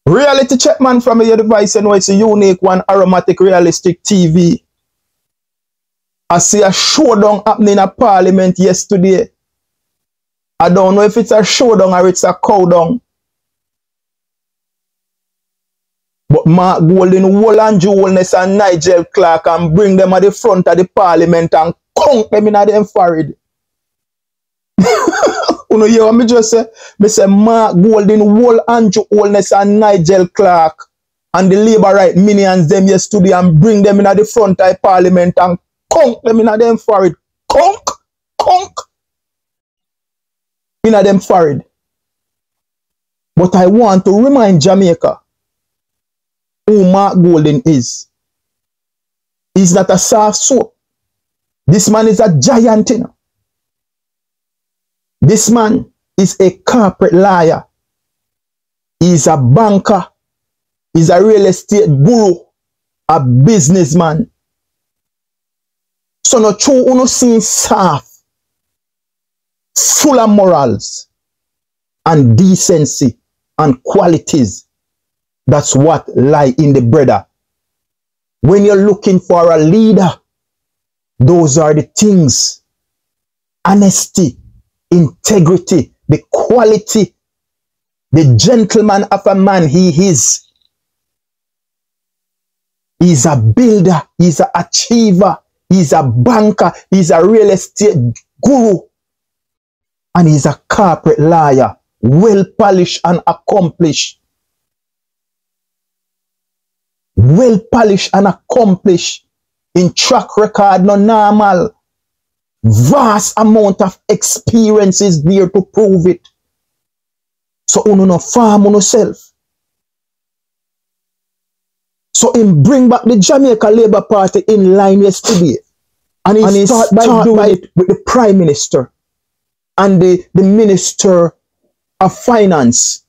Reality check, man, from your device, and it's a unique one, aromatic realistic TV. I see a showdown happening in Parliament yesterday. I don't know if it's a showdown or it's a cowdown. But Mark Golden, Anju, Holness and Nigel Clark and bring them at the front of the Parliament and conk them in them forehead. You know, hear what me just say? Me say Mark Golden, Anju, Holness and Nigel Clark and the Labour right minions them yesterday and bring them in at the front of the Parliament and conk them in them forehead. Conk, in them forehead. But I want to remind Jamaica who Mark Golden is. He's not a soft soap. This man is a giant, you know. This man is a corporate liar. He's a banker. He's a real estate guru. A businessman. So no true uno seen soft, full of morals and decency and qualities. That's what lie in the brother. When you're looking for a leader, those are the things. Honesty, integrity, the quality, the gentleman of a man he is. He's a builder, he's an achiever, he's a banker, he's a real estate guru, and he's a corporate liar, well polished and accomplished. Well polished and accomplished in track record, no normal. Vast amount of experience is there to prove it. So uno no farm on yourself. So him bring back the Jamaica Labour Party in line yesterday. And he start by doing it with the Prime Minister and the Minister of Finance.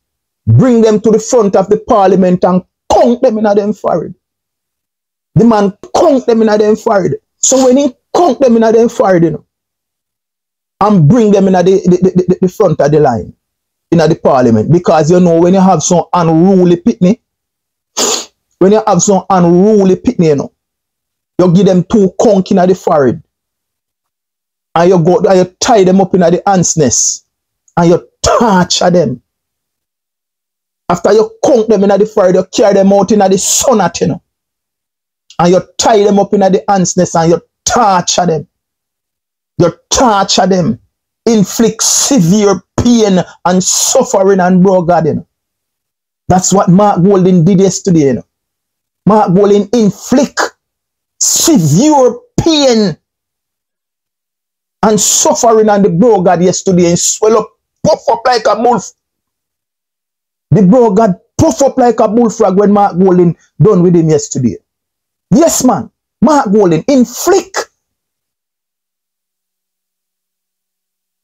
Bring them to the front of the Parliament and conk them in them forehead. The man conk them in them forehead. So when he conk them in them forehead, you know, and bring them in the front of the line, in the Parliament, because you know when you have some unruly pitney, you know, you give them two conk in the forehead, and you go and you tie them up in the ants nest, and you torture them. After you conk them in the forehead, you carry them out in the sun, you know, and you tie them up in the ants nest and you torture them. You torture them, inflict severe pain and suffering and brogade, you know. That's what Mark Golden did yesterday, you know. Mark Golden inflict severe pain and suffering and the brogade yesterday and swell up, puff up like a wolf. The brogade puff up like a bullfrog when Mark Golden done with him yesterday. Yes, man. Mark Golden inflict.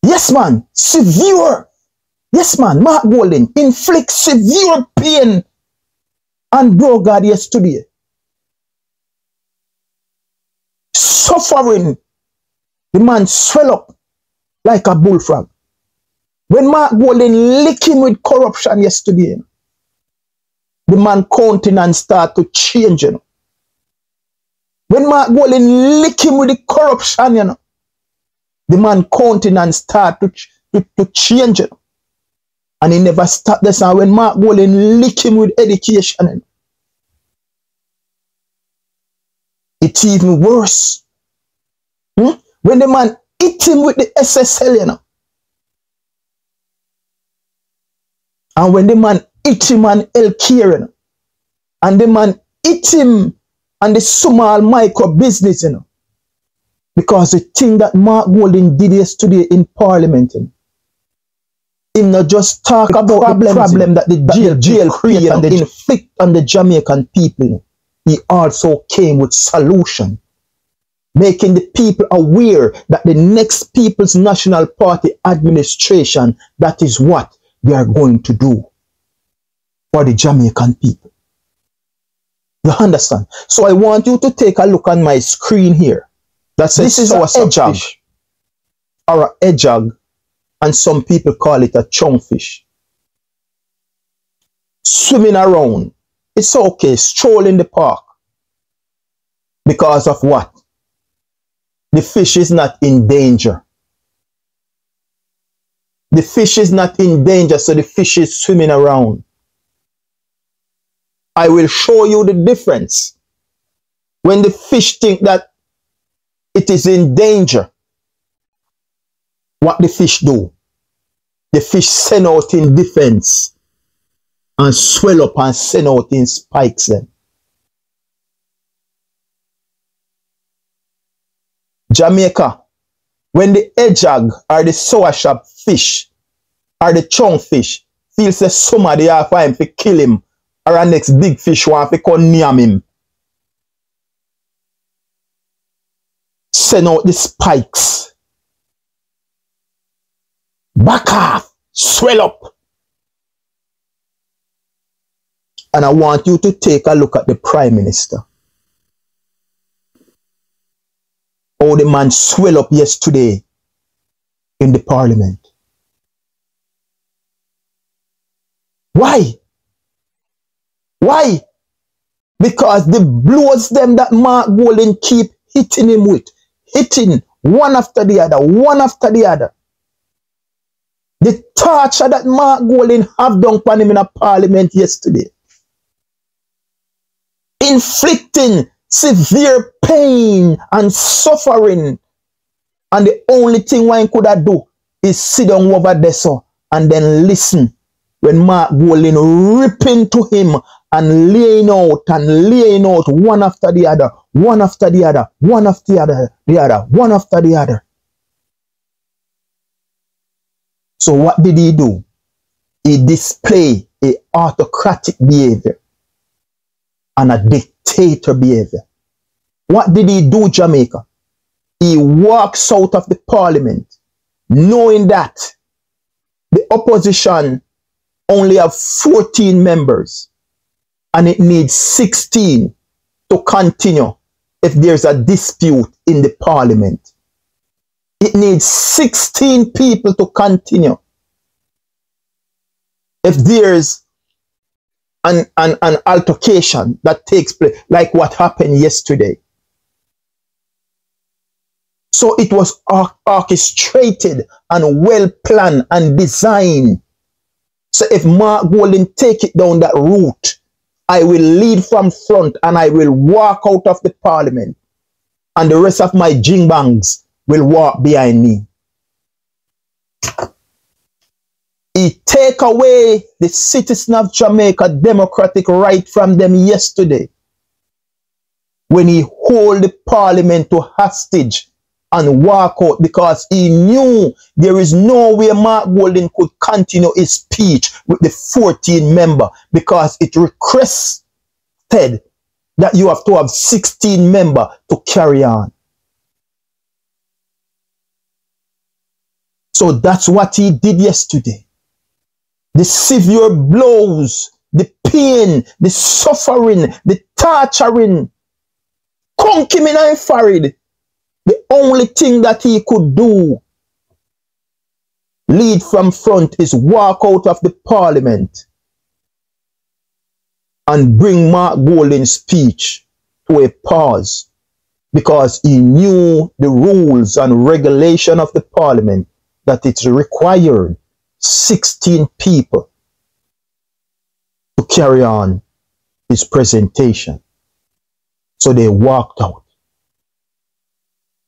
Yes, man. Severe. Yes, man. Mark Golden inflict severe pain and brogade yesterday. Suffering. The man swell up like a bullfrog. When Mark Golden lick him with corruption yesterday, the man countenance start to change, you know. When Mark Golden lick him with the corruption, you know, the man countenance start to change, you know. And he never stopped this. And when Mark Golden lick him with education, you know, it's even worse. When the man hit him with the SSL, you know, and when the man hit him on El Kieran, and the man hit him on the small micro business, you know, because the thing that Mark Golden did yesterday in Parliament, you know, him not just talk about the problem that the jail create and inflict on the Jamaican people, you know, he also came with solution, making the people aware that the next People's National Party administration, that is what they are going to do for the Jamaican people. You understand? So I want you to take a look on my screen here. That says this is a edgehog or a edgehog, and some people call it a chungfish. swimming around. It's okay, stroll in the park. Because of what? The fish is not in danger. The fish is not in danger, so the fish is swimming around. I will show you the difference. When the fish think that it is in danger, what the fish do? The fish send out in defense and swell up and send out in spikes them. Jamaica, when the hedgehog or the sour sharp fish or the chunk fish feels that somebody have him to kill him or a next big fish want to come near him, send out the spikes. Back off, swell up. And I want you to take a look at the Prime Minister. How the man swell up yesterday in the Parliament. Why? Why? Because the blows them that Mark Golding keep hitting him with, hitting one after the other, one after the other. The torture that Mark Golding have done upon him in a Parliament yesterday. Inflicting severe pain and suffering. And the only thing one could have do is sit down over there so and then listen when Mark Golding ripping to him and laying out one after the other, one after the other, one after the other, one after the other. So what did he do? He displayed an autocratic behavior and a dictator behavior. What did he do, Jamaica? He walks out of the Parliament knowing that the opposition only have 14 members and it needs 16 to continue if there's a dispute in the Parliament. It needs 16 people to continue. If there's an altercation that takes place, like what happened yesterday. So it was orchestrated and well planned and designed. So if Mark Golding take it down that route, I will lead from front and I will walk out of the Parliament. And the rest of my jingbangs will walk behind me. He take away the citizen of Jamaica democratic right from them yesterday when he hold the Parliament to hostage and walk out because he knew there is no way Mark Golding could continue his speech with the 14 member because it requested that you have to have 16 member to carry on. So that's what he did yesterday. The severe blows, the pain, the suffering, the torturing. Conk him in a forehead. The only thing that he could do, lead from front, is walk out of the Parliament and bring Mark Golding's speech to a pause because he knew the rules and regulation of the Parliament that it's required 16 people to carry on his presentation. So they walked out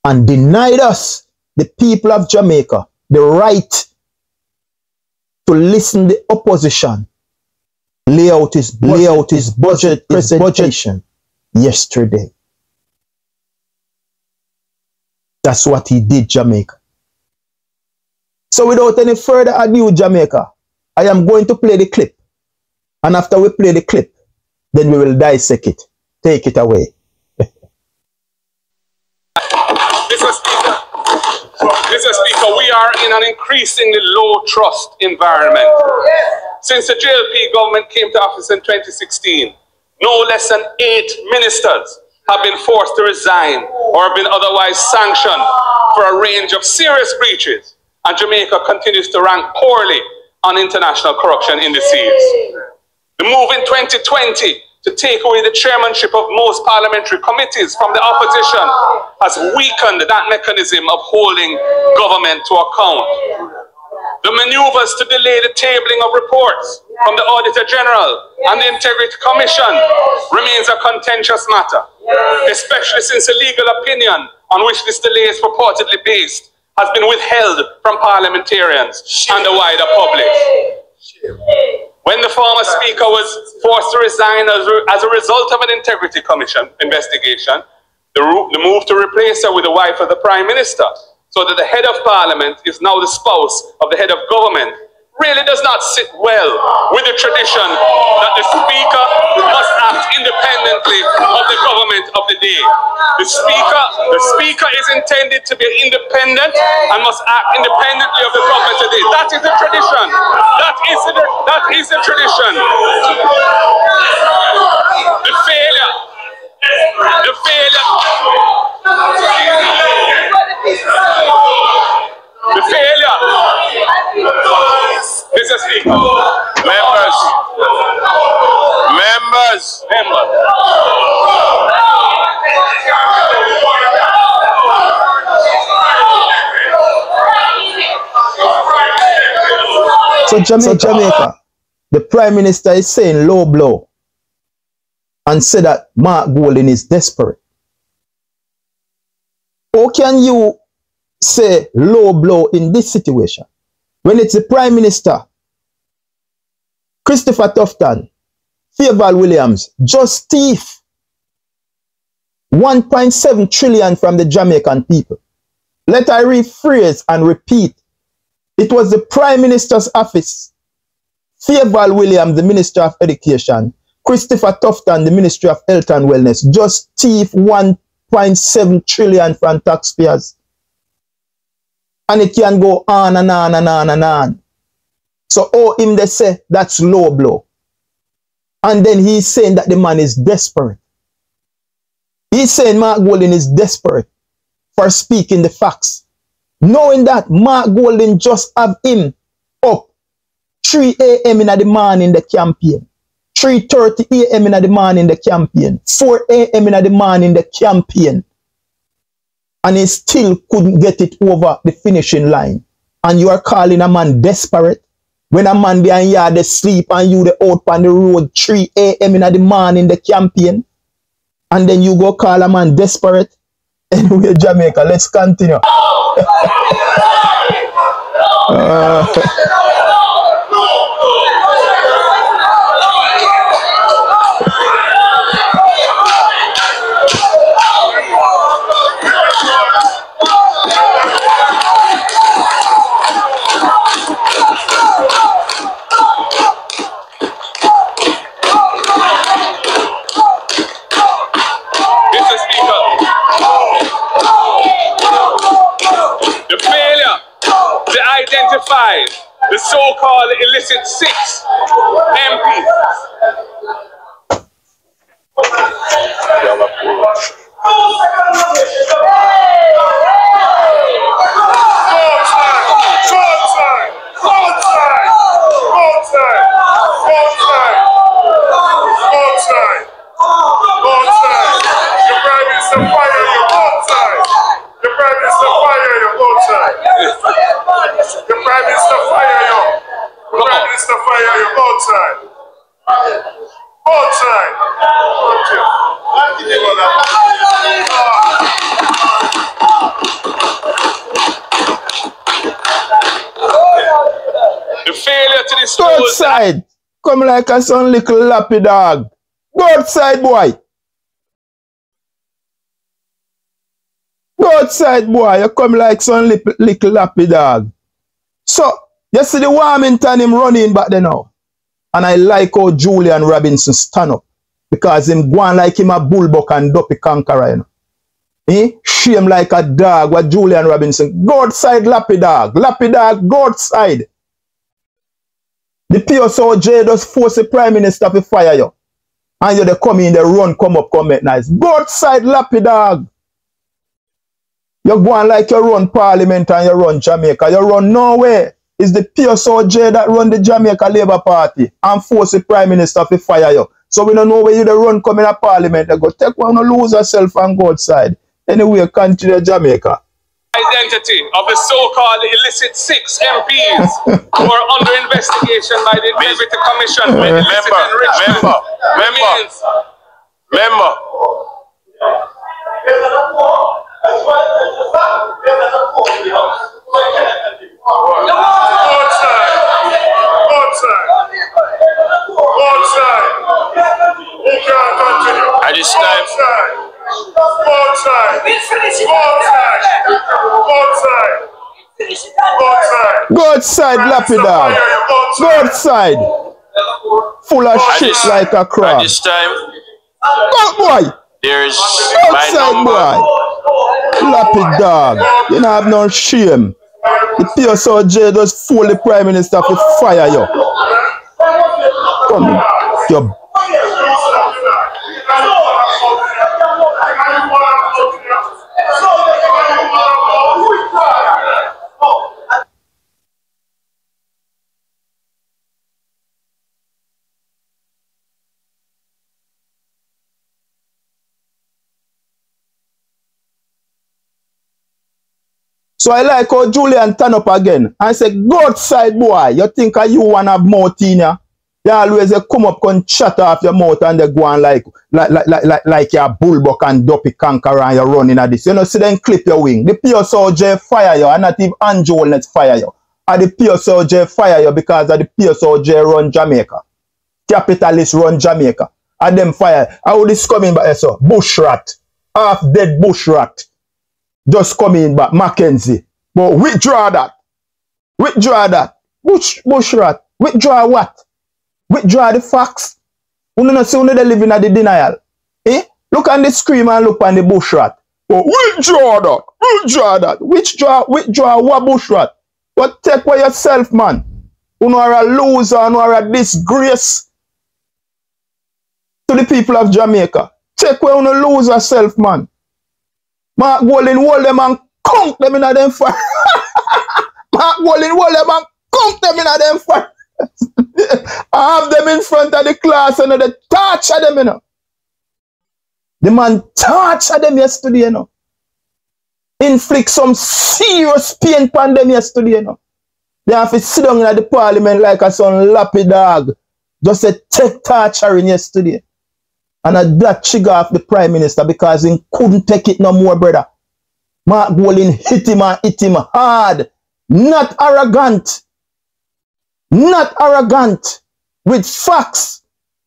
and denied us, the people of Jamaica, the right to listen to the opposition lay out his budget presentation yesterday. That's what he did, Jamaica. So without any further ado, Jamaica, I am going to play the clip. And after we play the clip, then we will dissect it. Take it away. Mr. Speaker, we are in an increasingly low trust environment. Since the JLP government came to office in 2016, no less than 8 ministers have been forced to resign or have been otherwise sanctioned for a range of serious breaches. And Jamaica continues to rank poorly on international corruption indices. The move in 2020 to take away the chairmanship of most parliamentary committees from the opposition has weakened that mechanism of holding government to account. The maneuvers to delay the tabling of reports from the Auditor General and the Integrity Commission remains a contentious matter, especially since the legal opinion on which this delay is purportedly based has been withheld from parliamentarians and the wider public. When the former speaker was forced to resign as a result of an Integrity Commission investigation, the move to replace her with the wife of the Prime Minister, so that the head of Parliament is now the spouse of the head of government, really does not sit well with the tradition that the Speaker must act independently of the government of the day. The Speaker is intended to be independent and must act independently of the government of the day. That is the tradition. That is the tradition. The failure. Mr. Speaker. Members. So Jamaica, the Prime Minister is saying low blow and said that Mark Golding is desperate. How can you say low blow in this situation when it's the Prime Minister, Christopher Tufton, Favour Williams, just thief 1.7 trillion from the Jamaican people? Let I rephrase and repeat. It was the Prime Minister's office, Favour Williams, the Minister of Education, Christopher Tufton, the Ministry of Health and Wellness, just thief 1.7 trillion from taxpayers. And it can go on and on and on and on. So him they say that's low blow. And then he's saying that the man is desperate. He's saying Mark Golding is desperate for speaking the facts. Knowing that Mark Golding just have him up 3 a.m. in the morning in the campaign. 3:30 a.m. in the morning in the campaign. 4 a.m. in the morning in the campaign. And he still couldn't get it over the finishing line. And you are calling a man desperate? When a man behind you they sleep and you they out on the road 3 a.m. in the morning in the campaign? And then you go call a man desperate? Anyway, Jamaica, let's continue. Identify the so-called illicit 6 MPs. The failure to this go outside. Come like a son little lappy dog. Go outside, boy. Go outside, boy. You come like some little lappy dog. So, you see the Warmington him running back there now. And I like how Julian Robinson stand up. Because him go on like him a bullbuck and dopey conqueror, you know. Shame like a dog what Julian Robinson. Go outside, lappy dog. Lappy dog, go outside. The PSOJ just force the Prime Minister to fire you. And you they come in, they run, come up, come make nice. Go outside, lappy dog. You go on like you run Parliament and you run Jamaica. You run nowhere. is the PSOJ that run the Jamaica Labour Party and force the Prime Minister to fire you. So we don't know where you the run come in a parliament and go take one to lose yourself and go outside. Anyway, continue Jamaica. Identity of the so-called illicit 6 MPs who are under investigation by the Integrity Commission. Member. At this time, go outside, lapidar. Go outside. Full of shit like a crab. At this time, go, boy. There's outside, boy. Lapid dog. You don't have no shame. The PSOJ just fool the Prime Minister to fire you. Come, you. So I like how Julian turn up again and say, go outside, boy. You think you want to have mouth in ya? You always come up and chat off your mouth and they go on like you're a bullbuck and dopey conqueror and you're running at this. You know, see them clip your wing. The PSOJ fire you and not even Anju Holness fire you. And the PSOJ fire you because of the PSOJ run Jamaica. Capitalists run Jamaica. And them fire. How this coming back so? Bush rat. Half dead bush rat. Just coming back, Mackenzie. But withdraw that. Withdraw that. Bush rat. Withdraw what? Withdraw the facts. You don't see they living at the denial. Eh? Look on the screen and look on the bush rat. But withdraw that. Withdraw that. Withdraw what bush rat? But take away yourself, man. You are a loser, you are a disgrace to the people of Jamaica. Take away you lose yourself, man. Mark Golden hold them and conk them in them fire. Mark Golden hold them and conk them in them fire. I have them in front of the class and they torture them, you know. The man tortured them yesterday, you know. Inflict some serious pain upon them yesterday, you know. They have to sit down in the parliament like a son lappy dog. Just a take torturing yesterday. And that trigger off the Prime Minister because he couldn't take it no more, brother. Mark Golden hit him and hit him hard. Not arrogant. Not arrogant. With facts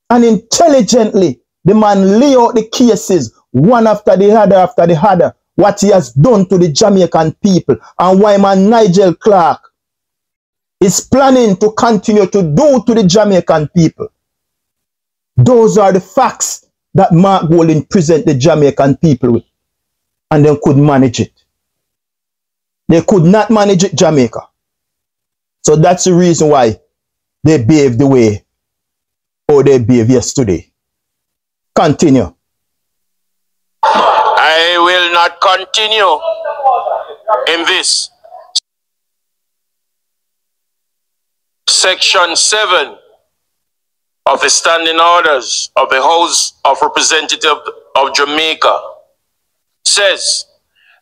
and intelligently, the man lay out the cases one after the other, what he has done to the Jamaican people and why man Nigel Clark is planning to continue to do to the Jamaican people. Those are the facts that Mark Golden present the Jamaican people with. And they could manage it. They could not manage it, Jamaica. So that's the reason why they behaved the way or they behaved yesterday. Continue. I will not continue in this. Section 7 of the Standing Orders of the House of Representatives of Jamaica says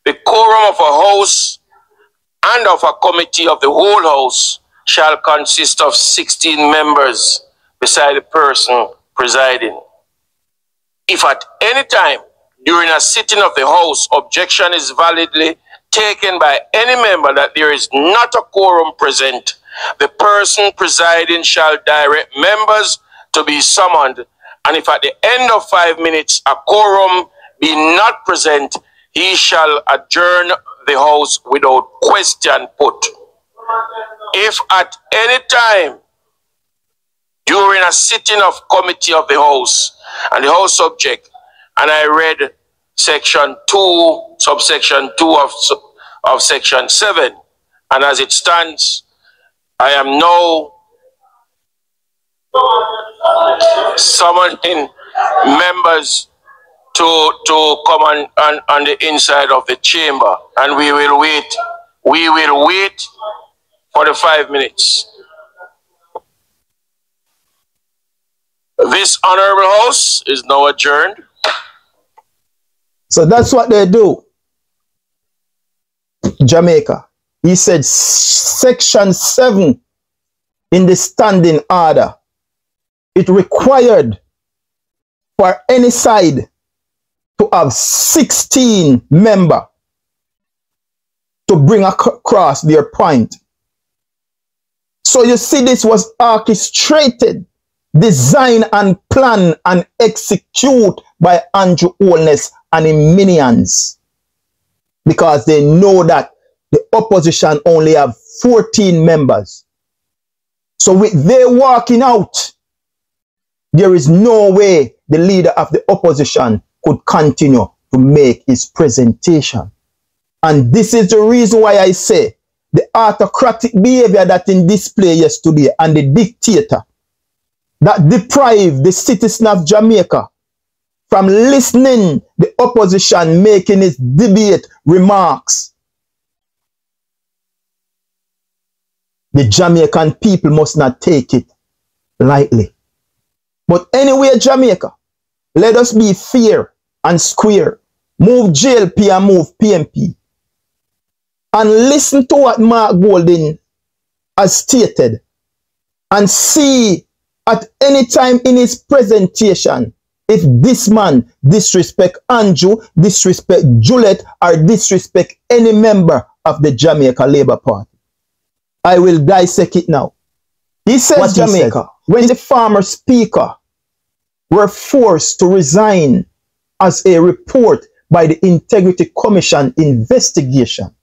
the quorum of a house and of a committee of the whole house shall consist of 16 members beside the person presiding. If at any time during a sitting of the house objection is validly taken by any member that there is not a quorum present, the person presiding shall direct members to be summoned, and if at the end of 5 minutes a quorum be not present, he shall adjourn the house without question put. If at any time during a sitting of committee of the house and the house subject, and I read section 2, subsection 2 of section 7, and as it stands, I am now summoning members to come on the inside of the chamber, and we will wait 45 minutes. This honorable house is now adjourned. So that's what they do. Jamaica. He said section 7 in the standing order. It required for any side to have 16 members to bring across their point. So you see, this was orchestrated, designed and planned and executed by Anju Holness and his minions, because they know that the opposition only have 14 members. So with they walking out, there is no way the leader of the opposition could continue to make his presentation. And this is the reason why I say the autocratic behavior that in display yesterday and the dictator that deprived the citizen of Jamaica from listening the opposition making its debate remarks. The Jamaican people must not take it lightly. But anyway, Jamaica, let us be fair and square. Move JLP and move PMP. And listen to what Mark Golding has stated. And see at any time in his presentation, if this man disrespect Anju, disrespect Juliet, or disrespect any member of the Jamaica Labour Party. I will dissect it now. He says Jamaica, when the former speaker were forced to resign as a report by the Integrity Commission investigation.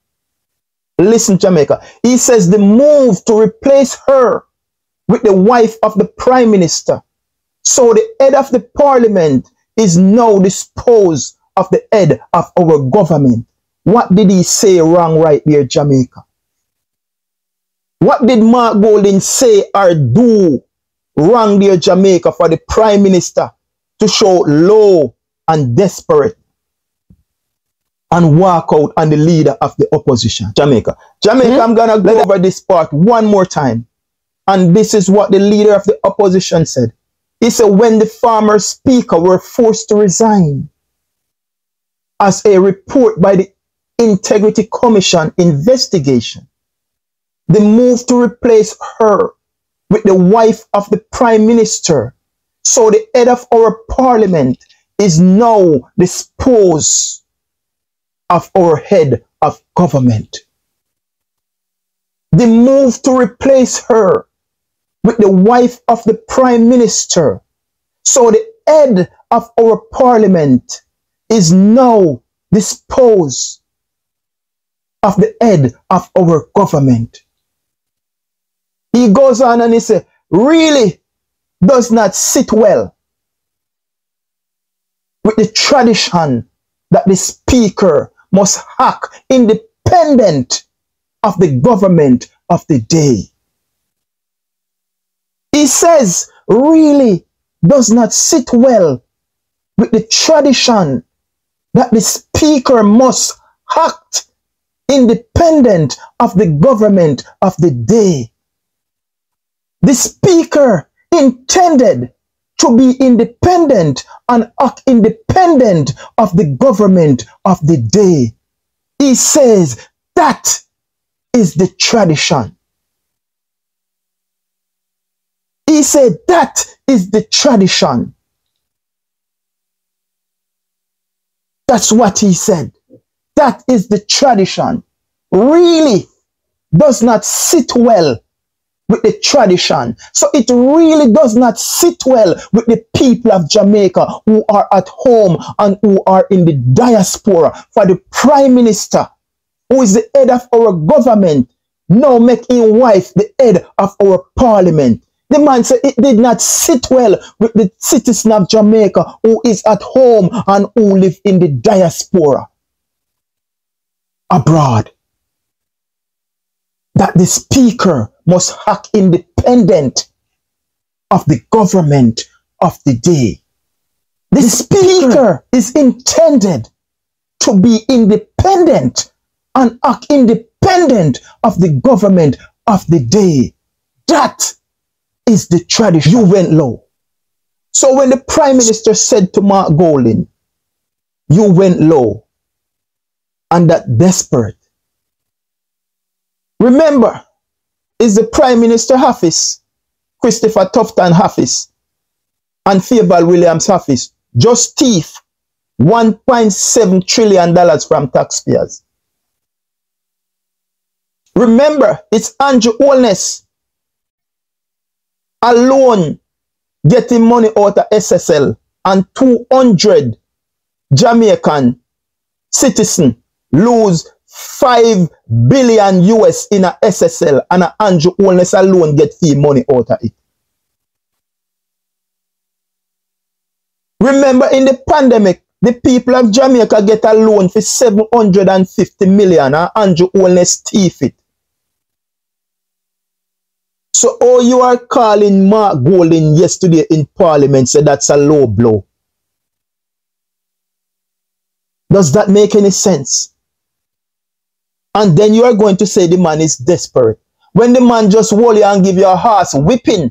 Listen, Jamaica. He says the move to replace her with the wife of the Prime Minister. So the head of the Parliament is now disposed of the head of our government. What did he say wrong right there, Jamaica? What did Mark Golding say or do wrong there, Jamaica, for the Prime Minister to show low and desperate and walk out on the leader of the opposition? Jamaica. I'm going to go over this part one more time. And this is what the leader of the opposition said. He said, when the former speaker were forced to resign as a report by the Integrity Commission investigation, the move to replace her with the wife of the Prime Minister, so the head of our Parliament is now disposed of our head of government. The move to replace her with the wife of the Prime Minister, so the head of our Parliament is now disposed of the head of our government. He goes on and he says, really does not sit well with the tradition that the speaker must act independent of the government of the day. He says, really does not sit well with the tradition that the speaker must act independent of the government of the day. The speaker intended to be independent and act independent of the government of the day. He says that is the tradition. He said that is the tradition. That's what he said. That is the tradition. Really does not sit well with the tradition. So it really does not sit well with the people of Jamaica who are at home and who are in the diaspora for the Prime Minister, who is the head of our government, now making wife the head of our Parliament. The man said it did not sit well with the citizen of Jamaica who is at home and who live in the diaspora abroad. That the speaker must act independent of the government of the day. The speaker is intended to be independent and act independent of the government of the day. That is the tradition. You went low. So when the Prime Minister said to Mark Golding, you went low, and that desperate. Remember, it's the Prime Minister office, Christopher Tufton office, and Favour Williams office, just thief $1.7 trillion from taxpayers. Remember, it's Anju Holness alone getting money out of SSL, and 200 Jamaican citizens lose 5 billion US in a SSL, and a Anju Holness alone get fee money out of it. Remember, in the pandemic, the people of Jamaica get a loan for 750 million, and Anju Holness thief it. So all you are calling Mark Golding yesterday in Parliament said that's a low blow. Does that make any sense? And then you are going to say the man is desperate. When the man just hold you and give you a horse whipping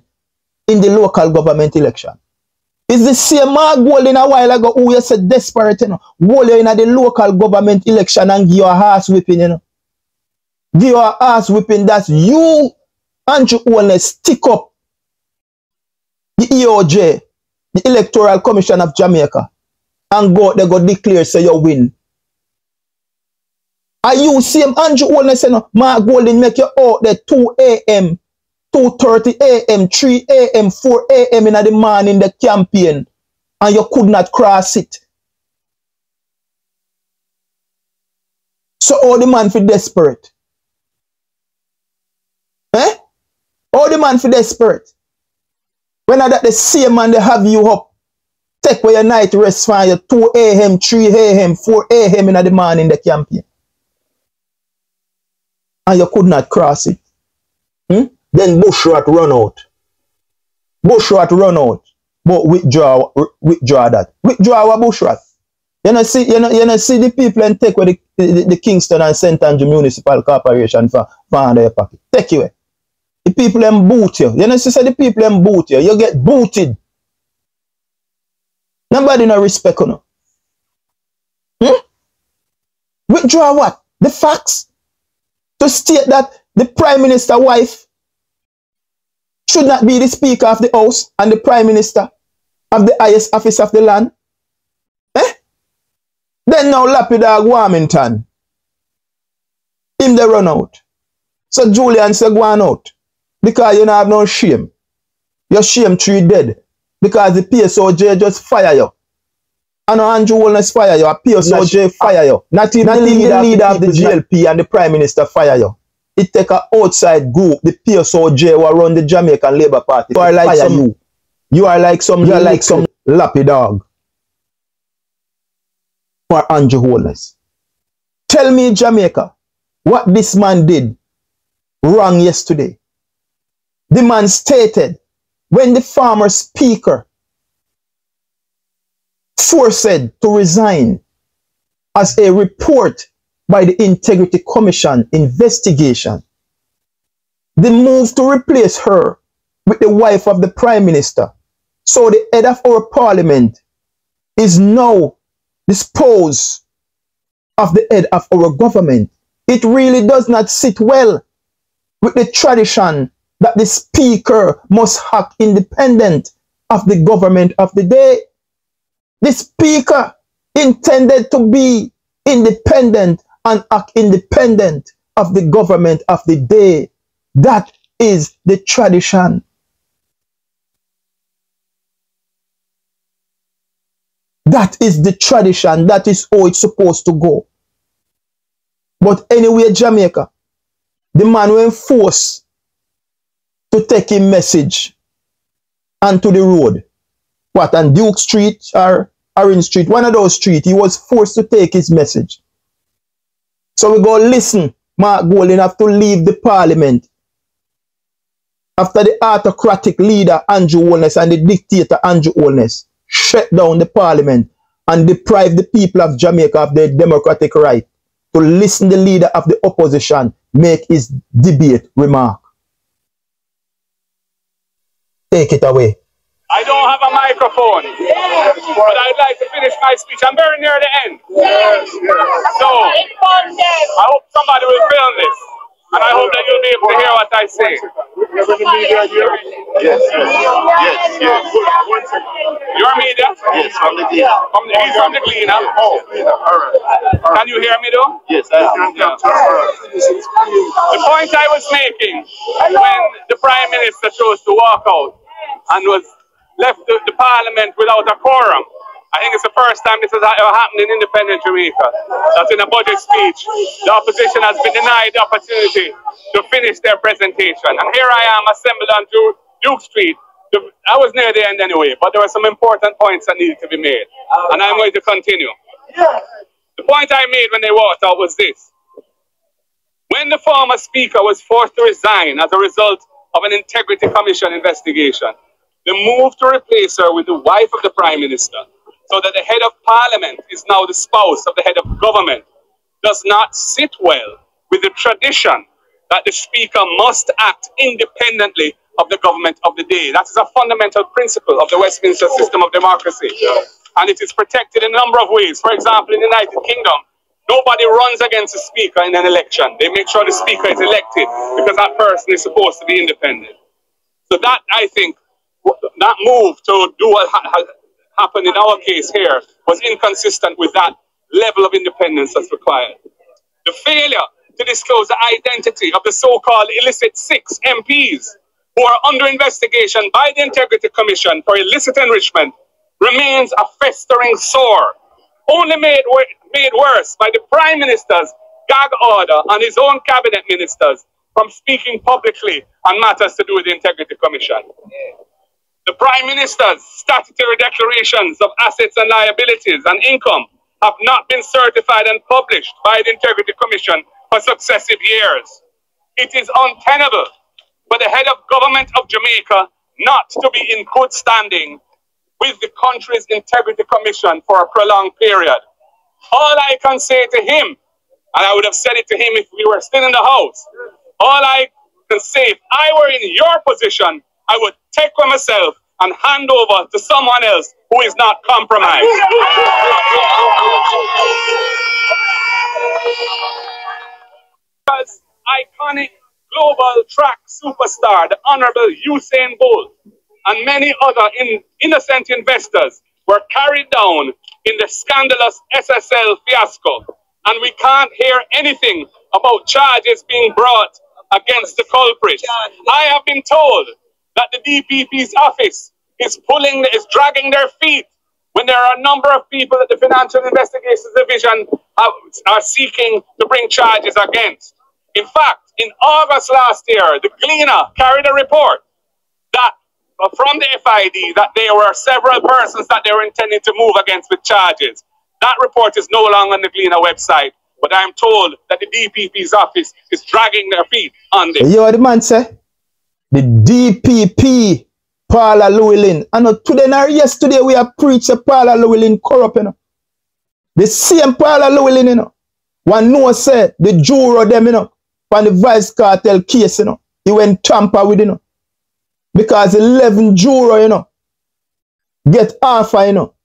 in the local government election. It's the same Mark Golding a while ago who you said desperate, you know. Hold you in the local government election and give you a horse whipping, you know. Give you a horse whipping, that's you, Anju Holness, stick up the EOJ, the Electoral Commission of Jamaica, and they go declare say you win. Are you same Anju Holness, you know, Mark Golding make you out there 2 a.m., 2:30 a.m., 3 a.m., 4 a.m. in the morning the campaign, and you could not cross it. So all the man for desperate. Eh? All the man for desperate. When that the same man they have you up, take away your night rest for you 2 a.m., 3 a.m., 4 a.m. in the morning the campaign. And you could not cross it. Then Bushrat run out. Bushrat run out. But withdraw that. Withdraw what Bushrat. You know see the people and take away the Kingston and St. Anju Municipal Corporation for under your pocket. Take away. The people them boot you. You know see the people them boot you. You get booted. Nobody no respect you know. Withdraw what? The facts. To state that the Prime Minister wife should not be the Speaker of the House and the Prime Minister of the highest office of the land. Eh? Then now Lapidog Warmington, him they run out. So Julian say go on out. Because you don't have no shame. Your shame tree dead. Because the PSOJ just fire you. And Anju Holness fire you, a PSOJ fire you. Not even the leader of the GLP and the Prime Minister fire you. It take an outside group, the PSOJ who run the Jamaican Labour Party. You are like some, you are like some lapidog for Anju Holness. Tell me, Jamaica, what this man did wrong yesterday. The man stated when the former speaker forced to resign as a report by the Integrity Commission investigation, the move to replace her with the wife of the Prime Minister, so the head of our parliament is now disposed of the head of our government. It really does not sit well with the tradition that the speaker must act independent of the government of the day. The speaker intended to be independent and act independent of the government of the day. That is the tradition. That is the tradition. That is how it's supposed to go. But anyway, Jamaica, the man went forced to take his message onto the road. What, on Duke Street or Orange Street? One of those streets, he was forced to take his message. So we go listen, Mark Golding have to leave the parliament after the autocratic leader Anju Holness and the dictator Anju Holness shut down the parliament and deprive the people of Jamaica of their democratic right to listen to the leader of the opposition make his debate remark. Take it away. I don't have a microphone, but I'd like to finish my speech. I'm very near the end. So, I hope somebody will film this, and I hope that you'll be able to hear what I say. Yes. Your media? Yes, from the Gleaner. He's from the Gleaner. Oh, all right. Can you hear me though? Yes, I am. Yeah. The point I was making when the Prime Minister chose to walk out and was left the Parliament without a quorum. I think it's the first time this has ever happened in independent Jamaica. That in a budget speech, the opposition has been denied the opportunity to finish their presentation. And here I am assembled on Duke Street. I was near the end anyway, but there were some important points that needed to be made. And I'm going to continue. The point I made when they walked out was this. When the former speaker was forced to resign as a result of an Integrity Commission investigation, the move to replace her with the wife of the Prime Minister, so that the head of Parliament is now the spouse of the head of government, does not sit well with the tradition that the speaker must act independently of the government of the day. That is a fundamental principle of the Westminster system of democracy. And it is protected in a number of ways. For example, in the United Kingdom, nobody runs against the speaker in an election. They make sure the speaker is elected because that person is supposed to be independent. So that, I think, that move to do what happened in our case here was inconsistent with that level of independence that's required. The failure to disclose the identity of the so-called illicit 6 MPs who are under investigation by the Integrity Commission for illicit enrichment remains a festering sore, only made worse by the Prime Minister's gag order on his own cabinet ministers from speaking publicly on matters to do with the Integrity Commission. The Prime Minister's statutory declarations of assets and liabilities and income have not been certified and published by the Integrity Commission for successive years. It is untenable for the head of government of Jamaica not to be in good standing with the country's Integrity Commission for a prolonged period. All I can say to him, and I would have said it to him if we were still in the house, all I can say, if I were in your position, I would take for myself and hand over to someone else who is not compromised. Because iconic global track superstar, the Honorable Usain Bolt, and many other innocent investors were carried down in the scandalous SSL fiasco. And we can't hear anything about charges being brought against the culprits. I have been told that the DPP's office is dragging their feet when there are a number of people that the Financial Investigations Division are seeking to bring charges against. In fact, in August last year, the Gleaner carried a report that from the FID that there were several persons that they were intending to move against with charges. That report is no longer on the Gleaner website, but I'm told that the DPP's office is dragging their feet on this. You know what the man say? The DPP, Paula Llewellyn. I know today or yesterday we have preached Paula Llewellyn corrupt, you know. The same Paula Llewellyn, you know. One no say the juror them, you know, on the vice cartel case, you know. He went tamper with, you know. Because 11 juror, you know, get half, you know,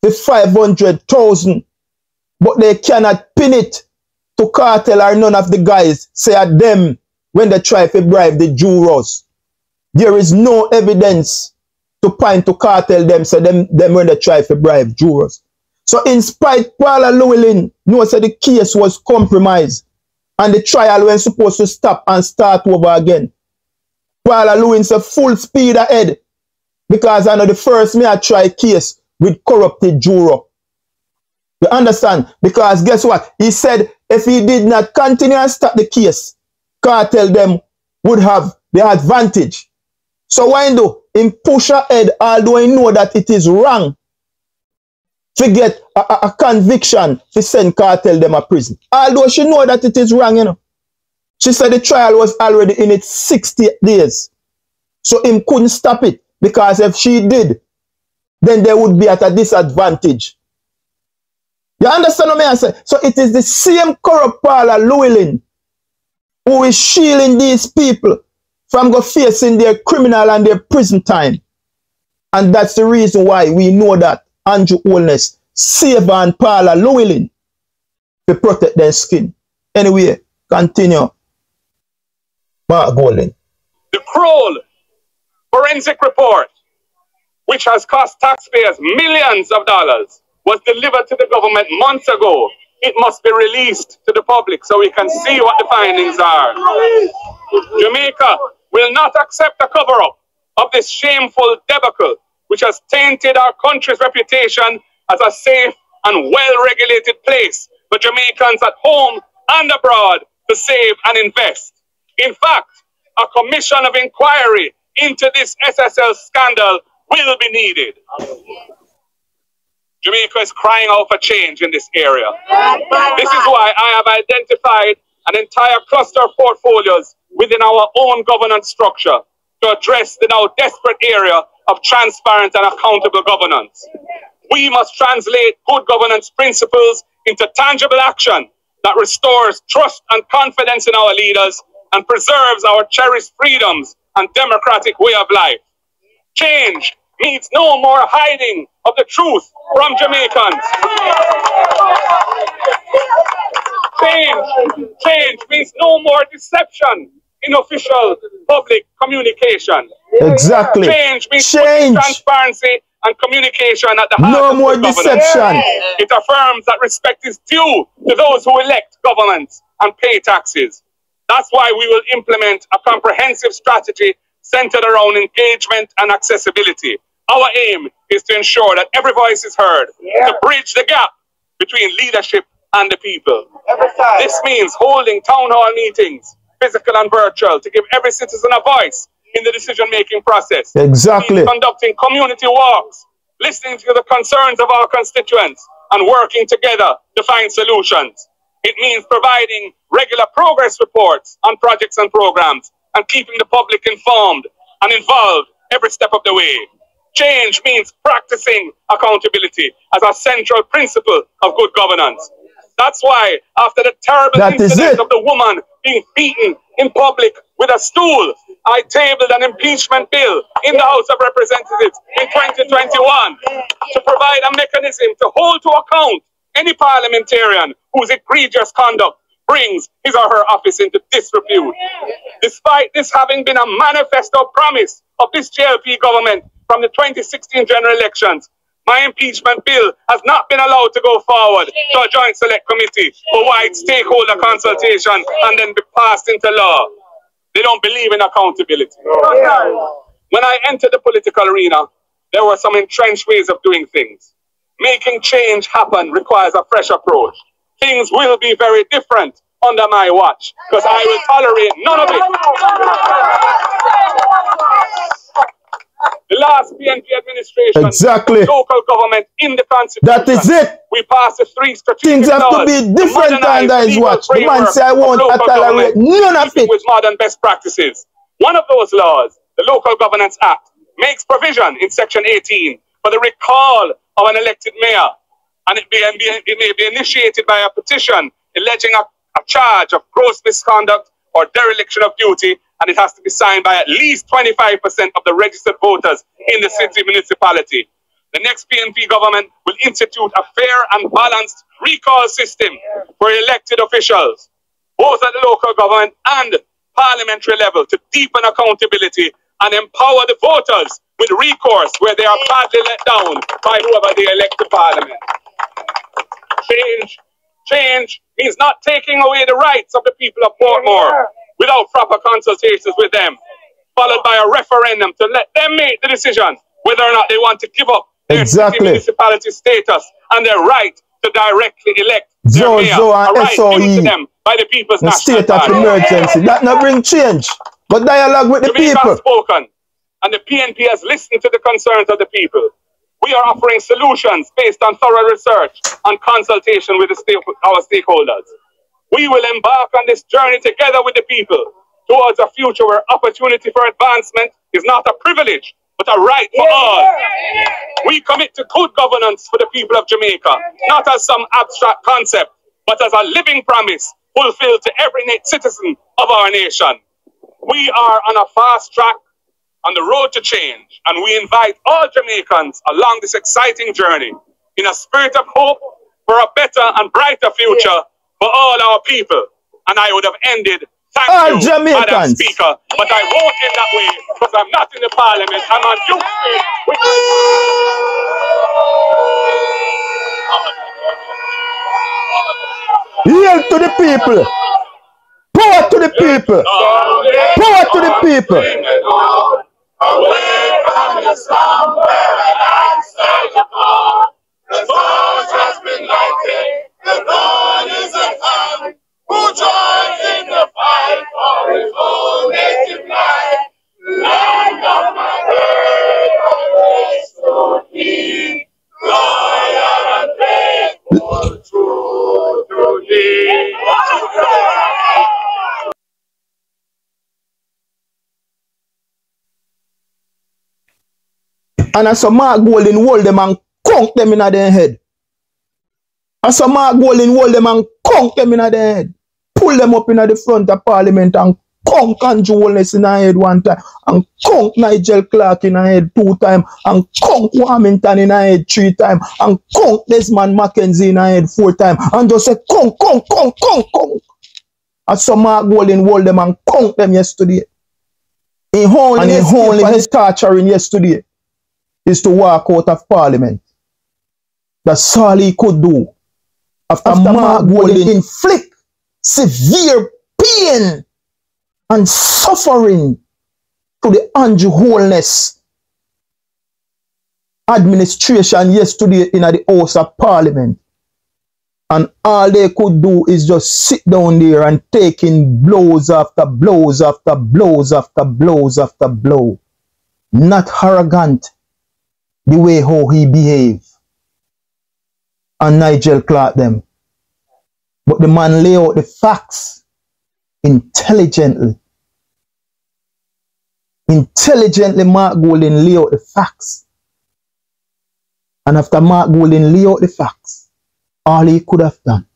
the 500,000, but they cannot pin it to cartel or none of the guys say at them when they try to bribe the jurors. There is no evidence to point to cartel them, so them when they try to bribe jurors. So in spite, Paula Llewellyn knows that the case was compromised and the trial was supposed to stop and start over again. Paula Llewellyn's a full speed ahead because I know the first me I try case with corrupted juror. You understand? Because guess what? He said if he did not continue and stop the case, cartel them would have the advantage. So why do him push ahead although he know that it is wrong to get a conviction to send cartel them a prison? Although she know that it is wrong, you know. She said the trial was already in its 60 days. So him couldn't stop it. Because if she did, then they would be at a disadvantage. You understand what I say? So it is the same corrupt Paula Llewellyn who is shielding these people from go facing their criminal and their prison time. And that's the reason why we know that Anju Holness save and Paula Llewellyn to protect their skin. Anyway, continue. Mark Golden. The Kroll forensic report, which has cost taxpayers millions of dollars, was delivered to the government months ago. It must be released to the public so we can see what the findings are. Jamaica will not accept a cover-up of this shameful debacle, which has tainted our country's reputation as a safe and well-regulated place for Jamaicans at home and abroad to save and invest. In fact, a commission of inquiry into this SSL scandal will be needed. Jamaica is crying out for change in this area. This is why I have identified an entire cluster of portfolios within our own governance structure to address the now desperate area of transparent and accountable governance. We must translate good governance principles into tangible action that restores trust and confidence in our leaders and preserves our cherished freedoms and democratic way of life. Change means no more hiding of the truth from Jamaicans. Change means no more deception in official public communication. Exactly. Change means transparency and communication at the heart no of more governance. Deception. It affirms that respect is due to those who elect governments and pay taxes. That's why we will implement a comprehensive strategy centered around engagement and accessibility. Our aim is to ensure that every voice is heard, to bridge the gap between leadership and the people. This means holding town hall meetings, physical and virtual, to give every citizen a voice in the decision-making process. Exactly. It means conducting community walks, listening to the concerns of our constituents, and working together to find solutions. It means providing regular progress reports on projects and programs and keeping the public informed and involved every step of the way. Change means practicing accountability as a central principle of good governance. That's why, after the terrible incident of the woman being beaten in public with a stool, I tabled an impeachment bill in the House of Representatives in 2021 to provide a mechanism to hold to account any parliamentarian whose egregious conduct brings his or her office into disrepute. Despite this having been a manifesto promise of this JLP government from the 2016 general elections, my impeachment bill has not been allowed to go forward to a joint select committee for wide stakeholder consultation and then be passed into law. They don't believe in accountability. When I entered the political arena, there were some entrenched ways of doing things. Making change happen requires a fresh approach. Things will be very different under my watch because I will tolerate none of it. The last PNP administration, local government in the constitution. That is it. We passed the 3 strategic things have to be different under his watch. The man say I won't tolerate none of it. With modern best practices. One of those laws, the Local Governance Act, makes provision in Section 18 for the recall of an elected mayor, and it may be initiated by a petition alleging a charge of gross misconduct or dereliction of duty, and it has to be signed by at least 25% of the registered voters in the city municipality. The next PNP government will institute a fair and balanced recall system for elected officials, both at the local government and parliamentary level, to deepen accountability and empower the voters with recourse where they are badly let down by whoever they elect to parliament. Change means not taking away the rights of the people of Portmore without proper consultations with them, followed by a referendum to let them make the decision whether or not they want to give up their city municipality status and their right to directly elect their mayor, a right given to them by the People's National State of emergency. That not bring change, but dialogue with the people. Has spoken, and the PNP has listened to the concerns of the people. We are offering solutions based on thorough research and consultation with our stakeholders. We will embark on this journey together with the people towards a future where opportunity for advancement is not a privilege, but a right for all. We commit to good governance for the people of Jamaica, not as some abstract concept, but as a living promise fulfilled to every citizen of our nation. We are on a fast track on the road to change, and we invite all Jamaicans along this exciting journey in a spirit of hope for a better and brighter future for all our people. And I would have ended, thank you, Jamaicans. Madam Speaker, but I won't end that way because I'm not in the Parliament. I'm on duty. Yield to the people. Power to the people. Power to the people. Away from the storm where I stand upon. The torch has been lighted, the dawn is at hand. Who joins in the fight for his own native life? Land of my birth, I race to thee. Loyal and faithful, true to thee. And as a Mark Golding hold them and conk them in their head. As a Mark Golding hold them and conk them in their head. Pull them up in the front of Parliament and conk Anju Holness in their head one time. And conk Nigel Clark in their head 2 times. And conk Warmington in their head 3 times. And conk Desmond Mackenzie in their head 4 times. And just say conk, conk, conk, conk, conk. As a Mark Golding hold them and conk them yesterday. He only his torturing yesterday is to walk out of Parliament. That's all he could do. After Mark Golding inflict severe pain and suffering to the Anju Holness administration yesterday in the House of Parliament. And all they could do is just sit down there and take in blows after blows after blows after blows after blow. Not arrogant the way how he behaved. And Nigel Clark them. But the man lay out the facts intelligently. Intelligently Mark Golding lay out the facts. And after Mark Golding lay out the facts, all he could have done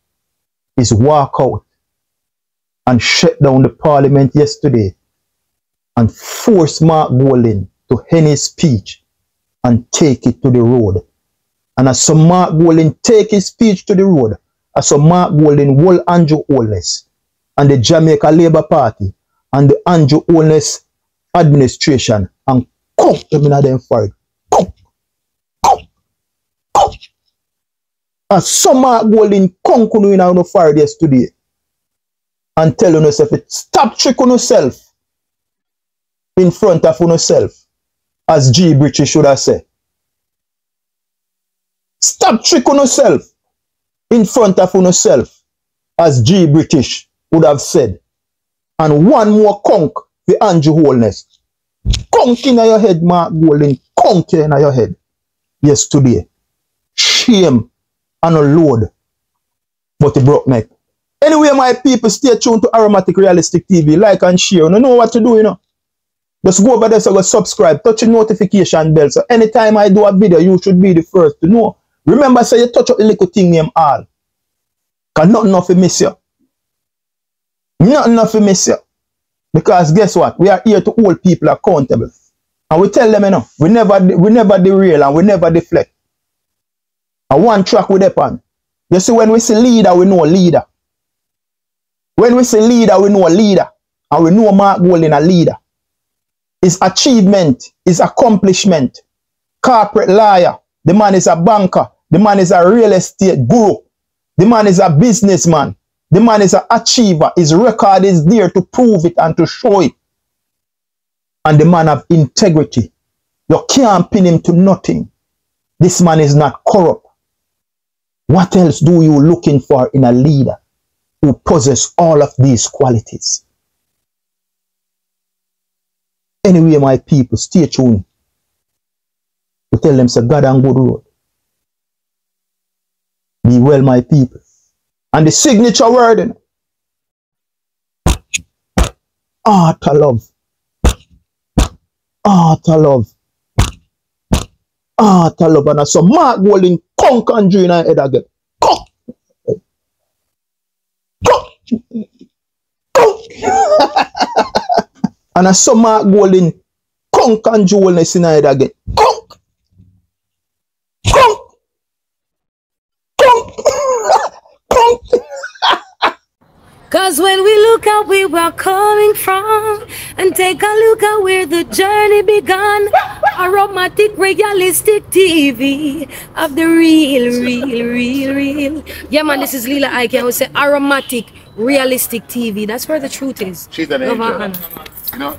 is walk out and shut down the Parliament yesterday and force Mark Golding to end his speech and take it to the road. And as some Mark Golding take his speech to the road, as some Mark Golding will Anju Holness and the Jamaica Labour Party and the Anju Holness administration and come them in them forehead. Come. As some Mark Golding come in on the forehead yesterday and tell yourself, stop tricking yourself in front of yourself. As G. British should have said. Stop tricking yourself in front of yourself, as G. British would have said. And one more conk for Anju Holness. Conk in your head, Mark Golding. Conk in your head. Yesterday. Shame and a load. But he broke neck. Anyway, my people, stay tuned to Aromatic Realistic TV. Like and share. You know what to do, you know. Just go over there, so go subscribe, touch the notification bell. So anytime I do a video, you should be the first to know. Remember, say you touch up the little thing named all. Because nothing enough to miss you. Nothing enough to miss you. Because guess what? We are here to hold people accountable. And we tell them, you know, we never derail and we never deflect. And one track we depend. You see, when we say leader, we know leader. When we say leader, we know leader. And we know Mark Golding a leader. His achievement, his accomplishment. Corporate lawyer. The man is a banker. The man is a real estate guru. The man is a businessman. The man is an achiever. His record is there to prove it and to show it. And the man have integrity. You can't pin him to nothing. This man is not corrupt. What else do you looking for in a leader who possesses all of these qualities? Anyway, my people, stay tuned. To tell them, say, God and good road. Be well, my people. And the signature word, you know. Art of love. Art of love. Art of love. And so Mark Golding, Conk and Anju in our head again. Conk. Conk. Conk. And a some mark goal in Conk and Anju Holness in it again. Conk! Conk! Conk! Conk! Cause when we look at where we're coming from and take a look at where the journey began, aromatic, realistic TV of the real. Yeah, man, this is Lila Ike. I would say aromatic, realistic TV. That's where the truth is. She's an angel. You know?